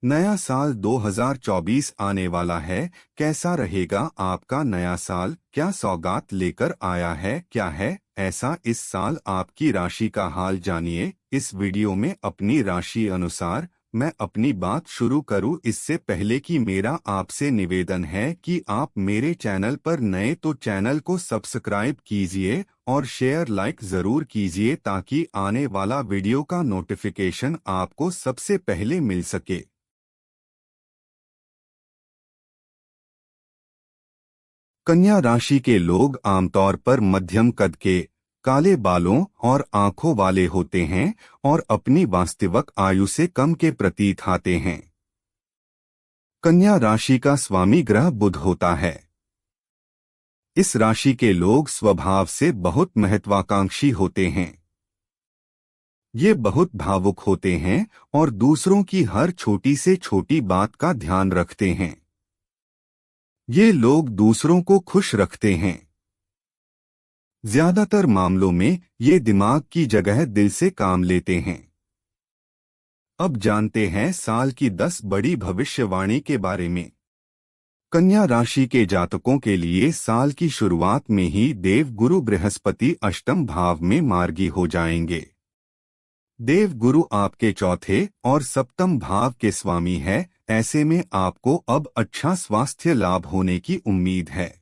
नया साल 2024 आने वाला है। कैसा रहेगा आपका नया साल? क्या सौगात लेकर आया है? क्या है ऐसा इस साल आपकी राशि का हाल जानिए इस वीडियो में अपनी राशि अनुसार। मैं अपनी बात शुरू करूं इससे पहले कि मेरा आपसे निवेदन है कि आप मेरे चैनल पर नए तो चैनल को सब्सक्राइब कीजिए और शेयर लाइक ज़रूर कीजिए ताकि आने वाला वीडियो का नोटिफिकेशन आपको सबसे पहले मिल सके। कन्या राशि के लोग आमतौर पर मध्यम कद के, काले बालों और आंखों वाले होते हैं और अपनी वास्तविक आयु से कम के प्रतीत आते हैं। कन्या राशि का स्वामी ग्रह बुध होता है। इस राशि के लोग स्वभाव से बहुत महत्वाकांक्षी होते हैं। ये बहुत भावुक होते हैं और दूसरों की हर छोटी से छोटी बात का ध्यान रखते हैं। ये लोग दूसरों को खुश रखते हैं। ज्यादातर मामलों में ये दिमाग की जगह दिल से काम लेते हैं। अब जानते हैं साल की 10 बड़ी भविष्यवाणी के बारे में। कन्या राशि के जातकों के लिए साल की शुरुआत में ही देव गुरु बृहस्पति अष्टम भाव में मार्गी हो जाएंगे। देव गुरु आपके चौथे और सप्तम भाव के स्वामी है। ऐसे में आपको अब अच्छा स्वास्थ्य लाभ होने की उम्मीद है।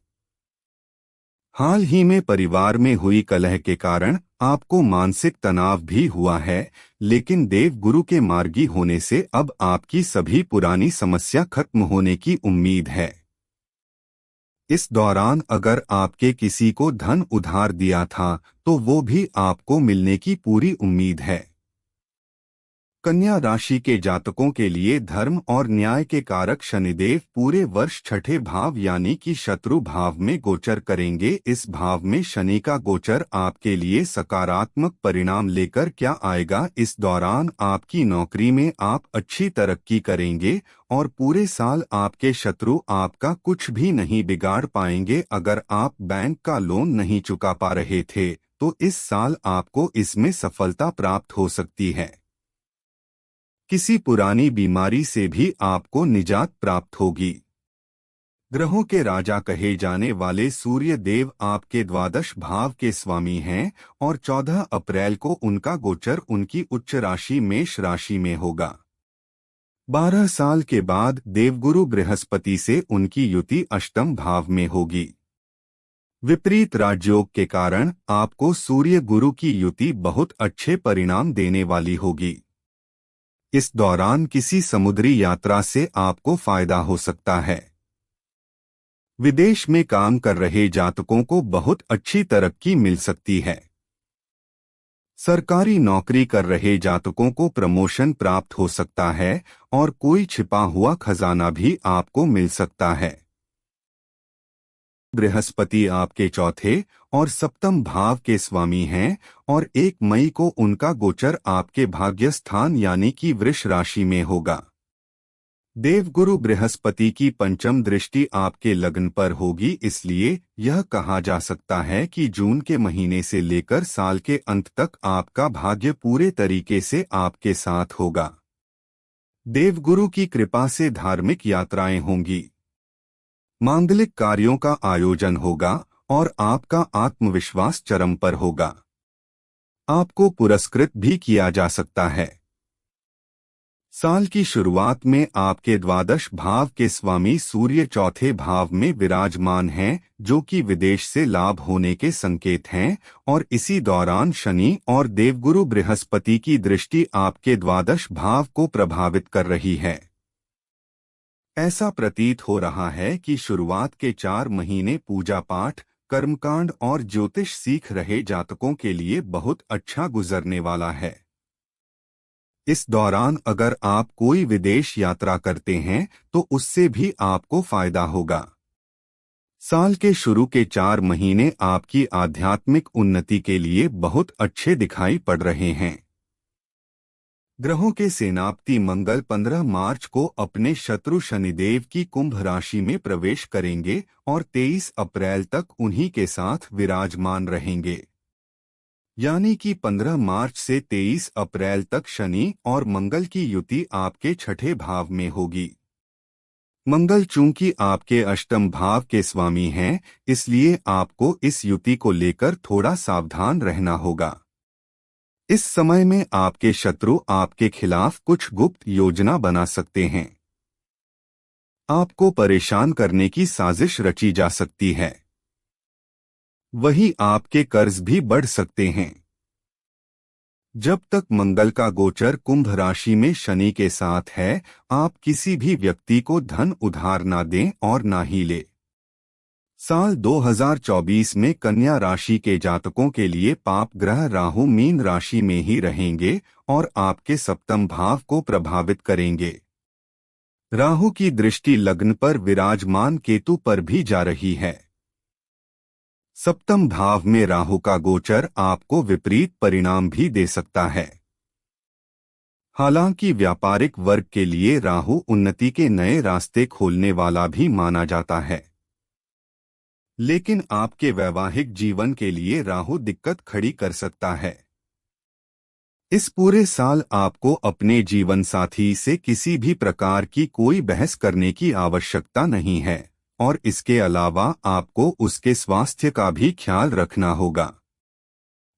हाल ही में परिवार में हुई कलह के कारण आपको मानसिक तनाव भी हुआ है, लेकिन देव गुरु के मार्गी होने से अब आपकी सभी पुरानी समस्या खत्म होने की उम्मीद है। इस दौरान अगर आपके किसी को धन उधार दिया था तो वो भी आपको मिलने की पूरी उम्मीद है। कन्या राशि के जातकों के लिए धर्म और न्याय के कारक शनिदेव पूरे वर्ष छठे भाव यानी कि शत्रु भाव में गोचर करेंगे। इस भाव में शनि का गोचर आपके लिए सकारात्मक परिणाम लेकर क्या आएगा? इस दौरान आपकी नौकरी में आप अच्छी तरक्की करेंगे और पूरे साल आपके शत्रु आपका कुछ भी नहीं बिगाड़ पाएंगे। अगर आप बैंक का लोन नहीं चुका पा रहे थे तो इस साल आपको इसमें सफलता प्राप्त हो सकती है। किसी पुरानी बीमारी से भी आपको निजात प्राप्त होगी। ग्रहों के राजा कहे जाने वाले सूर्य देव आपके द्वादश भाव के स्वामी हैं और 14 अप्रैल को उनका गोचर उनकी उच्च राशि मेष राशि में होगा। 12 साल के बाद देवगुरु बृहस्पति से उनकी युति अष्टम भाव में होगी। विपरीत राजयोग के कारण आपको सूर्य गुरु की युति बहुत अच्छे परिणाम देने वाली होगी। इस दौरान किसी समुद्री यात्रा से आपको फायदा हो सकता है। विदेश में काम कर रहे जातकों को बहुत अच्छी तरक्की मिल सकती है। सरकारी नौकरी कर रहे जातकों को प्रमोशन प्राप्त हो सकता है और कोई छिपा हुआ खजाना भी आपको मिल सकता है। बृहस्पति आपके चौथे और सप्तम भाव के स्वामी हैं और 1 मई को उनका गोचर आपके भाग्य स्थान यानी कि वृष राशि में होगा। देवगुरु बृहस्पति की पंचम दृष्टि आपके लग्न पर होगी, इसलिए यह कहा जा सकता है कि जून के महीने से लेकर साल के अंत तक आपका भाग्य पूरे तरीके से आपके साथ होगा। देवगुरु की कृपा से धार्मिक यात्राएं होंगी, मांगलिक कार्यों का आयोजन होगा और आपका आत्मविश्वास चरम पर होगा। आपको पुरस्कृत भी किया जा सकता है। साल की शुरुआत में आपके द्वादश भाव के स्वामी सूर्य चौथे भाव में विराजमान हैं, जो कि विदेश से लाभ होने के संकेत हैं और इसी दौरान शनि और देवगुरु बृहस्पति की दृष्टि आपके द्वादश भाव को प्रभावित कर रही है। ऐसा प्रतीत हो रहा है कि शुरुआत के 4 महीने पूजा पाठ, कर्मकांड और ज्योतिष सीख रहे जातकों के लिए बहुत अच्छा गुजरने वाला है। इस दौरान अगर आप कोई विदेश यात्रा करते हैं तो उससे भी आपको फायदा होगा। साल के शुरू के 4 महीने आपकी आध्यात्मिक उन्नति के लिए बहुत अच्छे दिखाई पड़ रहे हैं। ग्रहों के सेनापति मंगल 15 मार्च को अपने शत्रु शनिदेव की कुंभ राशि में प्रवेश करेंगे और 23 अप्रैल तक उन्हीं के साथ विराजमान रहेंगे। यानी कि 15 मार्च से 23 अप्रैल तक शनि और मंगल की युति आपके छठे भाव में होगी। मंगल चूंकि आपके अष्टम भाव के स्वामी हैं, इसलिए आपको इस युति को लेकर थोड़ा सावधान रहना होगा। इस समय में आपके शत्रु आपके खिलाफ कुछ गुप्त योजना बना सकते हैं। आपको परेशान करने की साजिश रची जा सकती है। वहीं आपके कर्ज भी बढ़ सकते हैं। जब तक मंगल का गोचर कुंभ राशि में शनि के साथ है, आप किसी भी व्यक्ति को धन उधार ना दें और ना ही ले। साल 2024 में कन्या राशि के जातकों के लिए पाप ग्रह राहु मीन राशि में ही रहेंगे और आपके सप्तम भाव को प्रभावित करेंगे। राहु की दृष्टि लग्न पर विराजमान केतु पर भी जा रही है। सप्तम भाव में राहु का गोचर आपको विपरीत परिणाम भी दे सकता है। हालांकि व्यापारिक वर्ग के लिए राहु उन्नति के नए रास्ते खोलने वाला भी माना जाता है, लेकिन आपके वैवाहिक जीवन के लिए राहु दिक्कत खड़ी कर सकता है। इस पूरे साल आपको अपने जीवन साथी से किसी भी प्रकार की कोई बहस करने की आवश्यकता नहीं है और इसके अलावा आपको उसके स्वास्थ्य का भी ख्याल रखना होगा।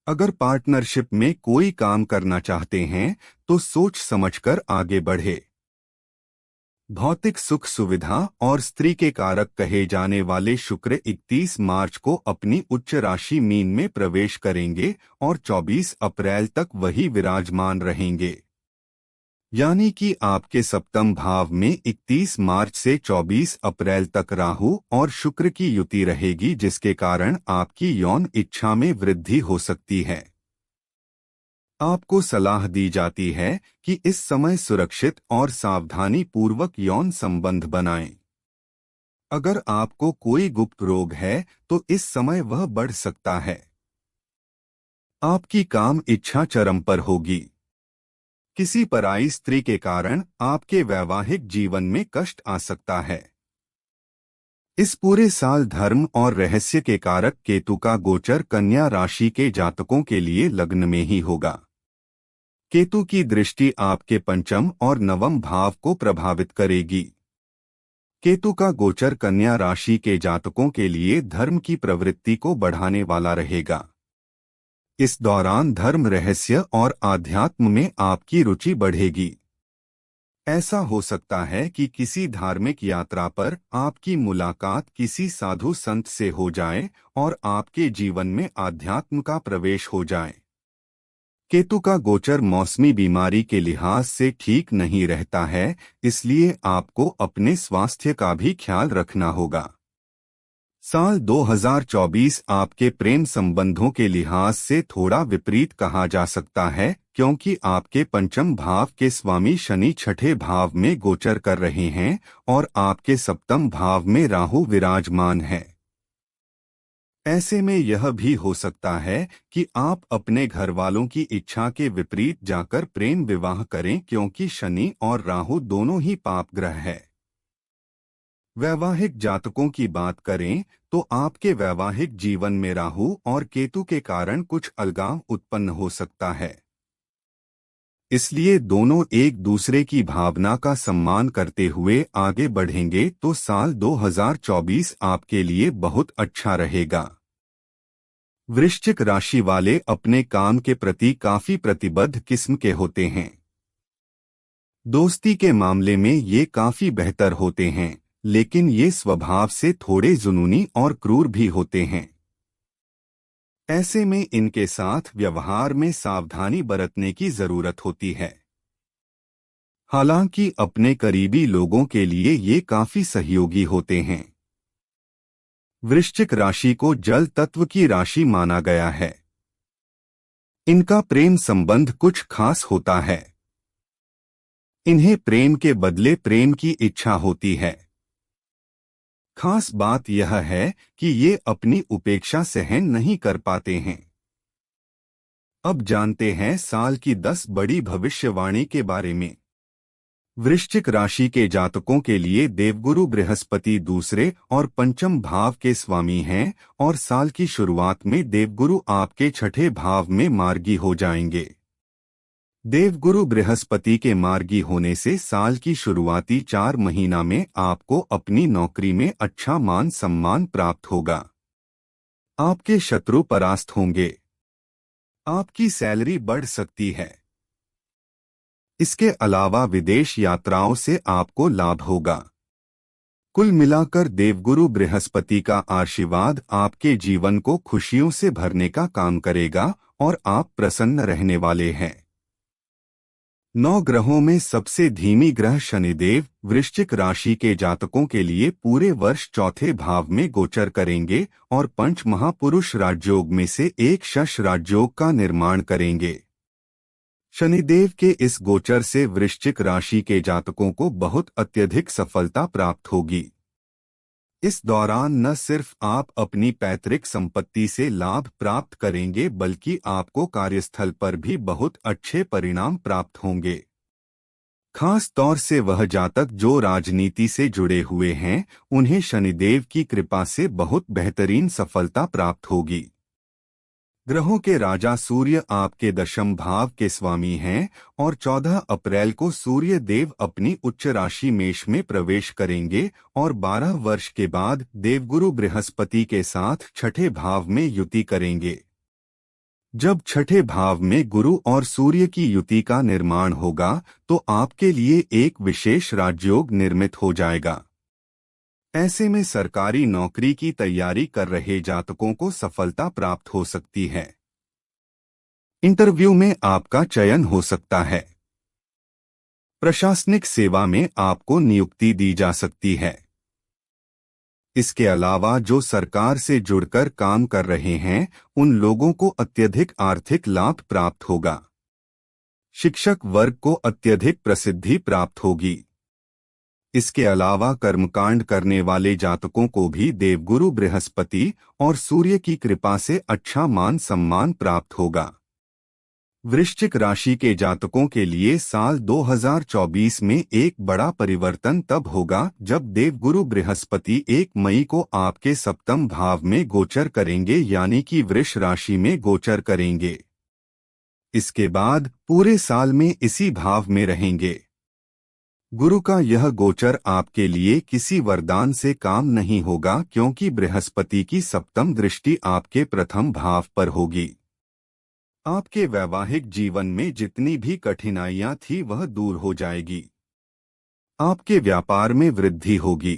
अगर पार्टनरशिप में कोई काम करना चाहते हैं तो सोच समझकर आगे बढ़े। भौतिक सुख सुविधा और स्त्री के कारक कहे जाने वाले शुक्र 31 मार्च को अपनी उच्च राशि मीन में प्रवेश करेंगे और 24 अप्रैल तक वही विराजमान रहेंगे। यानी कि आपके सप्तम भाव में 31 मार्च से 24 अप्रैल तक राहु और शुक्र की युति रहेगी, जिसके कारण आपकी यौन इच्छा में वृद्धि हो सकती है। आपको सलाह दी जाती है कि इस समय सुरक्षित और सावधानी पूर्वक यौन संबंध बनाएं। अगर आपको कोई गुप्त रोग है तो इस समय वह बढ़ सकता है। आपकी काम इच्छा चरम पर होगी। किसी पराई स्त्री के कारण आपके वैवाहिक जीवन में कष्ट आ सकता है। इस पूरे साल धर्म और रहस्य के कारक केतु का गोचर कन्या राशि के जातकों के लिए लग्न में ही होगा। केतु की दृष्टि आपके पंचम और नवम भाव को प्रभावित करेगी। केतु का गोचर कन्या राशि के जातकों के लिए धर्म की प्रवृत्ति को बढ़ाने वाला रहेगा। इस दौरान धर्म रहस्य और आध्यात्म में आपकी रुचि बढ़ेगी। ऐसा हो सकता है कि किसी धार्मिक यात्रा पर आपकी मुलाकात किसी साधु संत से हो जाए और आपके जीवन में आध्यात्म का प्रवेश हो जाए। केतु का गोचर मौसमी बीमारी के लिहाज से ठीक नहीं रहता है, इसलिए आपको अपने स्वास्थ्य का भी ख्याल रखना होगा। साल 2024 आपके प्रेम संबंधों के लिहाज से थोड़ा विपरीत कहा जा सकता है, क्योंकि आपके पंचम भाव के स्वामी शनि छठे भाव में गोचर कर रहे हैं और आपके सप्तम भाव में राहु विराजमान है। ऐसे में यह भी हो सकता है कि आप अपने घर वालों की इच्छा के विपरीत जाकर प्रेम विवाह करें, क्योंकि शनि और राहु दोनों ही पाप ग्रह है। वैवाहिक जातकों की बात करें तो आपके वैवाहिक जीवन में राहु और केतु के कारण कुछ अलगाव उत्पन्न हो सकता है। इसलिए दोनों एक दूसरे की भावना का सम्मान करते हुए आगे बढ़ेंगे तो साल 2024 आपके लिए बहुत अच्छा रहेगा। वृश्चिक राशि वाले अपने काम के प्रति काफी प्रतिबद्ध किस्म के होते हैं। दोस्ती के मामले में ये काफी बेहतर होते हैं, लेकिन ये स्वभाव से थोड़े जुनूनी और क्रूर भी होते हैं। ऐसे में इनके साथ व्यवहार में सावधानी बरतने की जरूरत होती है। हालांकि अपने करीबी लोगों के लिए ये काफी सहयोगी होते हैं। वृश्चिक राशि को जल तत्व की राशि माना गया है। इनका प्रेम संबंध कुछ खास होता है। इन्हें प्रेम के बदले प्रेम की इच्छा होती है। खास बात यह है कि ये अपनी उपेक्षा सहन नहीं कर पाते हैं। अब जानते हैं साल की 10 बड़ी भविष्यवाणी के बारे में। वृश्चिक राशि के जातकों के लिए देवगुरु बृहस्पति दूसरे और पंचम भाव के स्वामी हैं और साल की शुरुआत में देवगुरु आपके छठे भाव में मार्गी हो जाएंगे। देवगुरु बृहस्पति के मार्गी होने से साल की शुरुआती 4 महीना में आपको अपनी नौकरी में अच्छा मान सम्मान प्राप्त होगा। आपके शत्रु परास्त होंगे। आपकी सैलरी बढ़ सकती है। इसके अलावा विदेश यात्राओं से आपको लाभ होगा। कुल मिलाकर देवगुरु बृहस्पति का आशीर्वाद आपके जीवन को खुशियों से भरने का काम करेगा और आप प्रसन्न रहने वाले हैं। 9 ग्रहों में सबसे धीमी ग्रह शनिदेव वृश्चिक राशि के जातकों के लिए पूरे वर्ष चौथे भाव में गोचर करेंगे और पंच महापुरुष राजयोग में से एक शश राजयोग का निर्माण करेंगे। शनिदेव के इस गोचर से वृश्चिक राशि के जातकों को बहुत अत्यधिक सफलता प्राप्त होगी। इस दौरान न सिर्फ आप अपनी पैतृक संपत्ति से लाभ प्राप्त करेंगे बल्कि आपको कार्यस्थल पर भी बहुत अच्छे परिणाम प्राप्त होंगे। खास तौर से वह जातक जो राजनीति से जुड़े हुए हैं, उन्हें शनिदेव की कृपा से बहुत बेहतरीन सफलता प्राप्त होगी। ग्रहों के राजा सूर्य आपके दशम भाव के स्वामी हैं और 14 अप्रैल को सूर्य देव अपनी उच्च राशि मेष में प्रवेश करेंगे और 12 वर्ष के बाद देवगुरु बृहस्पति के साथ छठे भाव में युति करेंगे। जब छठे भाव में गुरु और सूर्य की युति का निर्माण होगा तो आपके लिए एक विशेष राजयोग निर्मित हो जाएगा। ऐसे में सरकारी नौकरी की तैयारी कर रहे जातकों को सफलता प्राप्त हो सकती है। इंटरव्यू में आपका चयन हो सकता है। प्रशासनिक सेवा में आपको नियुक्ति दी जा सकती है। इसके अलावा जो सरकार से जुड़कर काम कर रहे हैं, उन लोगों को अत्यधिक आर्थिक लाभ प्राप्त होगा। शिक्षक वर्ग को अत्यधिक प्रसिद्धि प्राप्त होगी। इसके अलावा कर्मकांड करने वाले जातकों को भी देवगुरु बृहस्पति और सूर्य की कृपा से अच्छा मान सम्मान प्राप्त होगा। वृश्चिक राशि के जातकों के लिए साल 2024 में एक बड़ा परिवर्तन तब होगा जब देवगुरु बृहस्पति 1 मई को आपके सप्तम भाव में गोचर करेंगे, यानी कि वृष राशि में गोचर करेंगे। इसके बाद पूरे साल में इसी भाव में रहेंगे। गुरु का यह गोचर आपके लिए किसी वरदान से काम नहीं होगा, क्योंकि बृहस्पति की सप्तम दृष्टि आपके प्रथम भाव पर होगी। आपके वैवाहिक जीवन में जितनी भी कठिनाइयां थी वह दूर हो जाएगी। आपके व्यापार में वृद्धि होगी।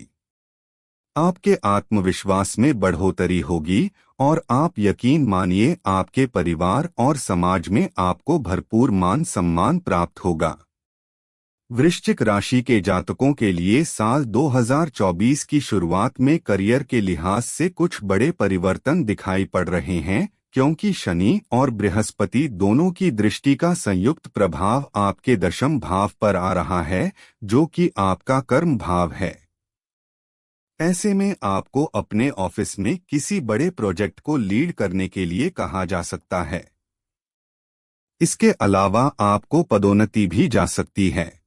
आपके आत्मविश्वास में बढ़ोतरी होगी और आप यकीन मानिए आपके परिवार और समाज में आपको भरपूर मान सम्मान प्राप्त होगा। वृश्चिक राशि के जातकों के लिए साल 2024 की शुरुआत में करियर के लिहाज से कुछ बड़े परिवर्तन दिखाई पड़ रहे हैं, क्योंकि शनि और बृहस्पति दोनों की दृष्टि का संयुक्त प्रभाव आपके दशम भाव पर आ रहा है, जो कि आपका कर्म भाव है। ऐसे में आपको अपने ऑफिस में किसी बड़े प्रोजेक्ट को लीड करने के लिए कहा जा सकता है। इसके अलावा आपको पदोन्नति भी जा सकती है।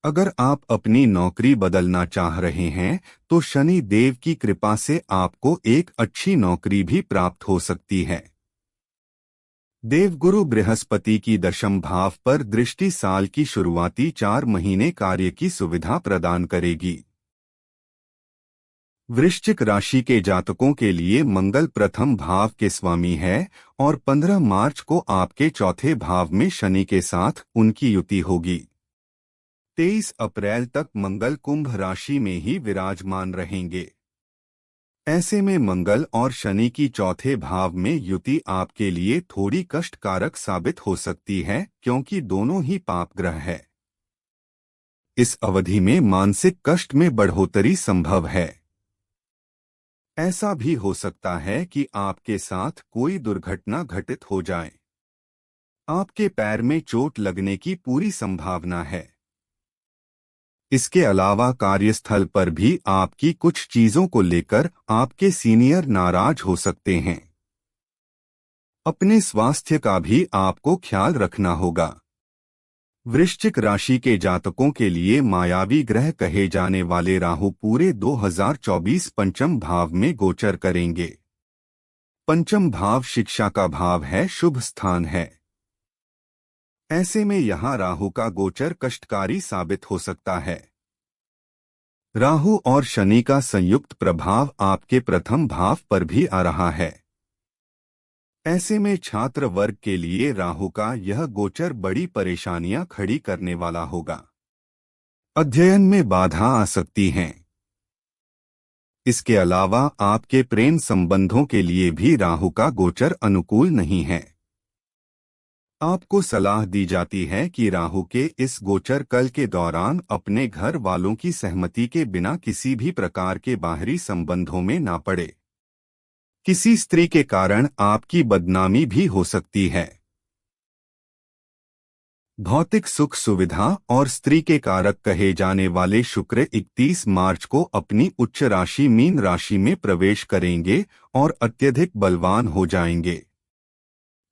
अगर आप अपनी नौकरी बदलना चाह रहे हैं तो शनि देव की कृपा से आपको एक अच्छी नौकरी भी प्राप्त हो सकती है। देवगुरु बृहस्पति की दशम भाव पर दृष्टि साल की शुरुआती 4 महीने कार्य की सुविधा प्रदान करेगी। वृश्चिक राशि के जातकों के लिए मंगल प्रथम भाव के स्वामी है और 15 मार्च को आपके चौथे भाव में शनि के साथ उनकी युति होगी। 23 अप्रैल तक मंगल कुंभ राशि में ही विराजमान रहेंगे। ऐसे में मंगल और शनि की चौथे भाव में युति आपके लिए थोड़ी कष्टकारक साबित हो सकती है, क्योंकि दोनों ही पाप ग्रह है। इस अवधि में मानसिक कष्ट में बढ़ोतरी संभव है। ऐसा भी हो सकता है कि आपके साथ कोई दुर्घटना घटित हो जाए। आपके पैर में चोट लगने की पूरी संभावना है। इसके अलावा कार्यस्थल पर भी आपकी कुछ चीजों को लेकर आपके सीनियर नाराज हो सकते हैं। अपने स्वास्थ्य का भी आपको ख्याल रखना होगा। वृश्चिक राशि के जातकों के लिए मायावी ग्रह कहे जाने वाले राहु पूरे 2024 पंचम भाव में गोचर करेंगे। पंचम भाव शिक्षा का भाव है, शुभ स्थान है। ऐसे में यहाँ राहु का गोचर कष्टकारी साबित हो सकता है। राहु और शनि का संयुक्त प्रभाव आपके प्रथम भाव पर भी आ रहा है। ऐसे में छात्र वर्ग के लिए राहु का यह गोचर बड़ी परेशानियां खड़ी करने वाला होगा। अध्ययन में बाधा आ सकती हैं। इसके अलावा आपके प्रेम संबंधों के लिए भी राहु का गोचर अनुकूल नहीं है। आपको सलाह दी जाती है कि राहु के इस गोचर काल के दौरान अपने घर वालों की सहमति के बिना किसी भी प्रकार के बाहरी संबंधों में ना पड़े। किसी स्त्री के कारण आपकी बदनामी भी हो सकती है। भौतिक सुख सुविधा और स्त्री के कारक कहे जाने वाले शुक्र 31 मार्च को अपनी उच्च राशि मीन राशि में प्रवेश करेंगे और अत्यधिक बलवान हो जाएंगे।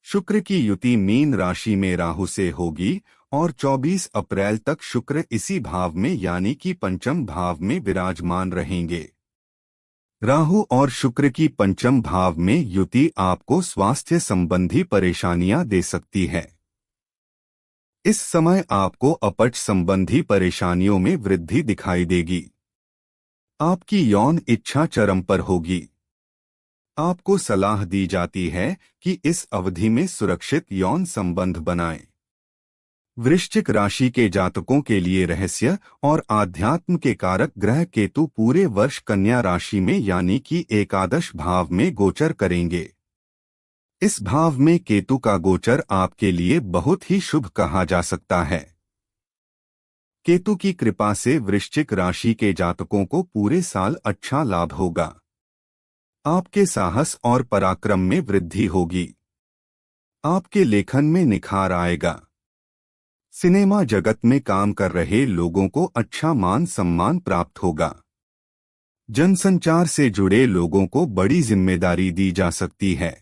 शुक्र की युति मीन राशि में राहु से होगी और 24 अप्रैल तक शुक्र इसी भाव में यानी कि पंचम भाव में विराजमान रहेंगे। राहु और शुक्र की पंचम भाव में युति आपको स्वास्थ्य संबंधी परेशानियां दे सकती है। इस समय आपको अपच संबंधी परेशानियों में वृद्धि दिखाई देगी। आपकी यौन इच्छा चरम पर होगी। आपको सलाह दी जाती है कि इस अवधि में सुरक्षित यौन संबंध बनाएं। वृश्चिक राशि के जातकों के लिए रहस्य और आध्यात्म के कारक ग्रह केतु पूरे वर्ष कन्या राशि में यानी कि एकादश भाव में गोचर करेंगे। इस भाव में केतु का गोचर आपके लिए बहुत ही शुभ कहा जा सकता है। केतु की कृपा से वृश्चिक राशि के जातकों को पूरे साल अच्छा लाभ होगा। आपके साहस और पराक्रम में वृद्धि होगी। आपके लेखन में निखार आएगा। सिनेमा जगत में काम कर रहे लोगों को अच्छा मान सम्मान प्राप्त होगा। जनसंचार से जुड़े लोगों को बड़ी जिम्मेदारी दी जा सकती है।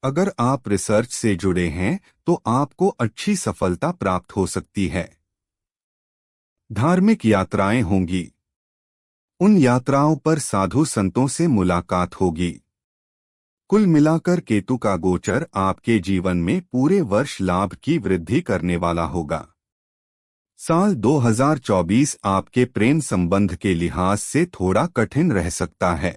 अगर आप रिसर्च से जुड़े हैं तो आपको अच्छी सफलता प्राप्त हो सकती है। धार्मिक यात्राएं होंगी। उन यात्राओं पर साधु संतों से मुलाकात होगी। कुल मिलाकर केतु का गोचर आपके जीवन में पूरे वर्ष लाभ की वृद्धि करने वाला होगा। साल 2024 आपके प्रेम संबंध के लिहाज से थोड़ा कठिन रह सकता है।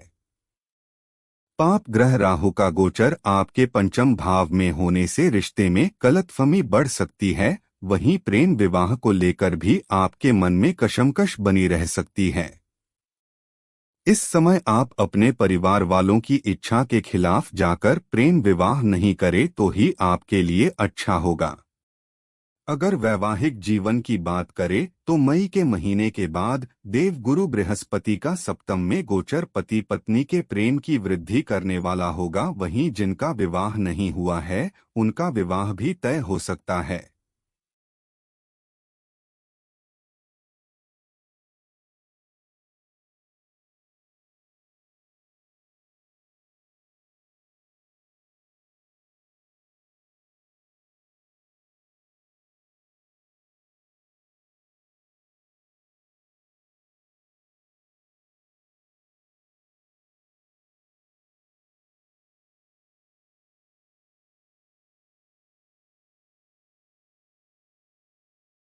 पाप ग्रह राहु का गोचर आपके पंचम भाव में होने से रिश्ते में गलतफहमी बढ़ सकती है। वहीं प्रेम विवाह को लेकर भी आपके मन में कशमकश बनी रह सकती है। इस समय आप अपने परिवार वालों की इच्छा के खिलाफ जाकर प्रेम विवाह नहीं करें तो ही आपके लिए अच्छा होगा। अगर वैवाहिक जीवन की बात करें तो मई के महीने के बाद देवगुरु बृहस्पति का सप्तम में गोचर पति पत्नी के प्रेम की वृद्धि करने वाला होगा। वहीं जिनका विवाह नहीं हुआ है उनका विवाह भी तय हो सकता है।